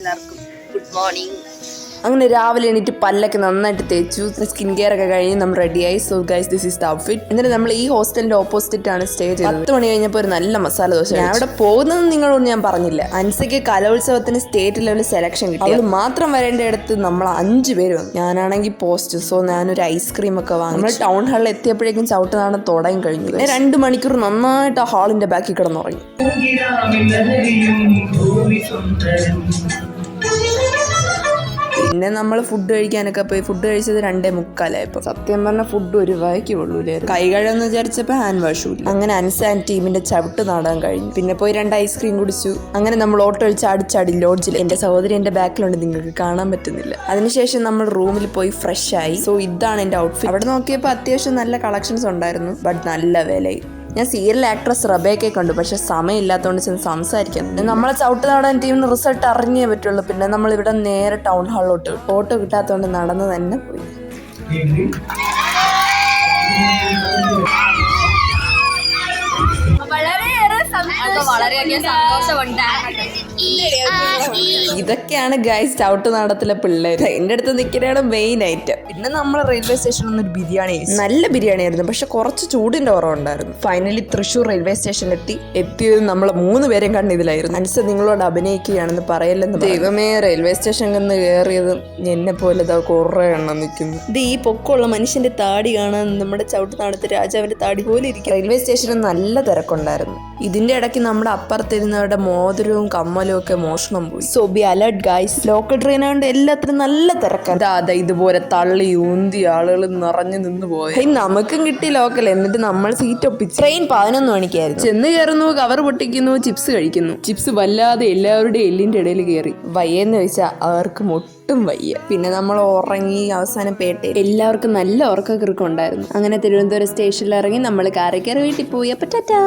എല്ലാവർക്കും good morning. അങ്ങനെ രാവിലെ എണീറ്റ് പല്ലൊക്കെ നന്നായിട്ട് തേച്ചു, സ്കിൻ കെയർ ഒക്കെ കഴിഞ്ഞ് നമ്മൾ റെഡിയായി. So guys, this is the outfit. എന്നിട്ട് നമ്മൾ ഈ ഹോസ്റ്റലിന്റെ ഓപ്പോസിറ്റ് ആണ് സ്റ്റേ ചെയ്തത്. 10 മണി കഴിഞ്ഞപ്പോൾ ഒരു നല്ല മസാല ദോശ. ഞാൻ അവിടെ പോകുന്നത് നിങ്ങളോട് ഞാൻ പറഞ്ഞില്ല. അൻസയ്ക്ക് കലോത്സവത്തിന് സ്റ്റേറ്റ് ലെവൽ സെലക്ഷൻ കിട്ടി. അവൾ മാത്രം വരേണ്ട അടുത്ത് നമ്മൾ 5 പേര് വന്നു. ഞാനാണെങ്കിൽ പോസ്റ്റ്. സോ ഞാനൊരു ഐസ്ക്രീം ഒക്കെ വാങ്ങി. നമ്മൾ ടൗൺ ഹാളിൽ എത്തിയപ്പോഴേക്കും ചവിട്ടുനാടൻ തുടങ്ങി കഴിഞ്ഞു. 2 മണിക്കൂർ നന്നായിട്ട് ആ ഹാളിന്റെ ബാക്കിൽ കിടന്നുറങ്ങി. പിന്നെ നമ്മൾ ഫുഡ് കഴിക്കാനൊക്കെ പോയി. ഫുഡ് കഴിച്ചത് 2:45. സത്യം പറഞ്ഞ ഫുഡ് ഒരു വഴിക്ക് കൊള്ളൂലായിരുന്നു. കൈ കഴുകാന്ന് വിചാരിച്ചപ്പോൾ ഹാൻഡ് വാഷും ഇല്ല. അങ്ങനെ അൻസ ആൻഡ് ടീമിന്റെ ചവിട്ട് നാടാൻ കഴിഞ്ഞു. പിന്നെ പോയി 2 ഐസ്ക്രീം കുടിച്ചു. അങ്ങനെ നമ്മൾ ഓട്ടോ അടിച്ച് അടിച്ചാടി ലോഡ്ജിൽ. എന്റെ സഹോദരി എന്റെ ബാക്കിലുണ്ട്, നിങ്ങൾക്ക് കാണാൻ പറ്റുന്നില്ല. അതിനുശേഷം നമ്മൾ റൂമിൽ പോയി ഫ്രഷ് ആയി. സോ ഇതാണ് എന്റെ ഔട്ട്ഫിറ്റ്. അവിടെ നോക്കിയപ്പോൾ അത്യാവശ്യം നല്ല കളക്ഷൻസ് ഉണ്ടായിരുന്നു, ബട്ട് നല്ല വിലയും. ഞാൻ സീരിയൽ ആക്ട്രസ് റബേക്കെ കണ്ടു, പക്ഷെ സമയമില്ലാത്തതുകൊണ്ട് ചെന്ന് സംസാരിക്കാൻ. നമ്മളെ ചവിട്ടുനാടൻ ടീമിന് റിസൾട്ട് അറിഞ്ഞേ പറ്റുള്ളൂ. പിന്നെ നമ്മൾ ഇവിടെ നേരെ ടൗൺ ഹാളിലോട്ട്. ഓട്ടോ കിട്ടാത്തതുകൊണ്ട് നടന്ന് തന്നെ പോയി. വളരെയധികം സന്തോഷമുണ്ട്. ഇതൊക്കെയാണ് ഗൈസ് ചവിട്ടുനാടത്തിലെ പിള്ളേര്. എന്റെ അടുത്ത് നിൽക്കുന്നതാണ് മെയിൻ ഐറ്റം. പിന്നെ നമ്മൾ റെയിൽവേ സ്റ്റേഷനിൽ നിന്ന് ഒരു ബിരിയാണി, നല്ല ബിരിയാണി ആയിരുന്നു, പക്ഷെ കുറച്ച് ചൂടിന്റെ കുറവുണ്ടായിരുന്നു. ഫൈനലി തൃശ്ശൂർ റെയിൽവേ സ്റ്റേഷനിൽ എത്തിയത് നമ്മൾ 3 പേരും കണ്ട് ഇതിലായിരുന്നു. മനസ്സ് നിങ്ങളോട് അഭിനയിക്കുകയാണെന്ന് പറയല്ലെന്ന്. ദൈവമേ, റെയിൽവേ സ്റ്റേഷനിൽ നിന്ന് കയറിയത് എന്നെ പോലെ കുറെ എണ്ണം നിൽക്കുന്നു. ഇത് ഈ പൊക്കമുള്ള മനുഷ്യന്റെ താടി കാണാൻ നമ്മുടെ ചവിട്ടുനാടത്ത് രാജാവിന്റെ താടി പോലെ ഇരിക്കും. റെയിൽവേ സ്റ്റേഷനിൽ നല്ല തിരക്കുണ്ടായിരുന്നു. ഇതിന്റെ ഇടയ്ക്ക് നമ്മുടെ അപ്പുറത്തിരുന്നവരുടെ മോതിരവും കമ്മലും ഒക്കെ മോഷണം പോയി. So B alert guys. Local train ആയതുകൊണ്ട് എല്ലാത്തിനും നല്ല തിരക്കാണ്. അതാ ഇതുപോലെ തള്ളി ഊന്തി ആളുകൾ നിറഞ്ഞു നിന്ന് പോയി. നമുക്കും കിട്ടി ലോക്കൽ. എന്നിട്ട് നമ്മൾ സീറ്റ് ഒപ്പിച്ചു. ട്രെയിൻ 11 മണിക്കായിരുന്നു. ചെന്ന് കയറുന്നു, കവർ പൊട്ടിക്കുന്നു, ചിപ്സ് കഴിക്കുന്നു. ചിപ്സ് വല്ലാതെ എല്ലാവരുടെയും എല്ലിന്റെ ഇടയിൽ കയറി. വയ്യെന്ന് ചോദിച്ചാൽ അവർക്ക് ഒട്ടും വയ്യ. പിന്നെ നമ്മൾ ഉറങ്ങി. അവസാനം പേട്ടയിൽ എല്ലാവർക്കും നല്ല ഉറക്കക്കുറുക്കം ഉണ്ടായിരുന്നു. അങ്ങനെ തിരുവനന്തപുരം സ്റ്റേഷനിൽ ഇറങ്ങി നമ്മൾ കാരക്കര വീട്ടിൽ പോയി. അപ്പൊ ടാറ്റാ.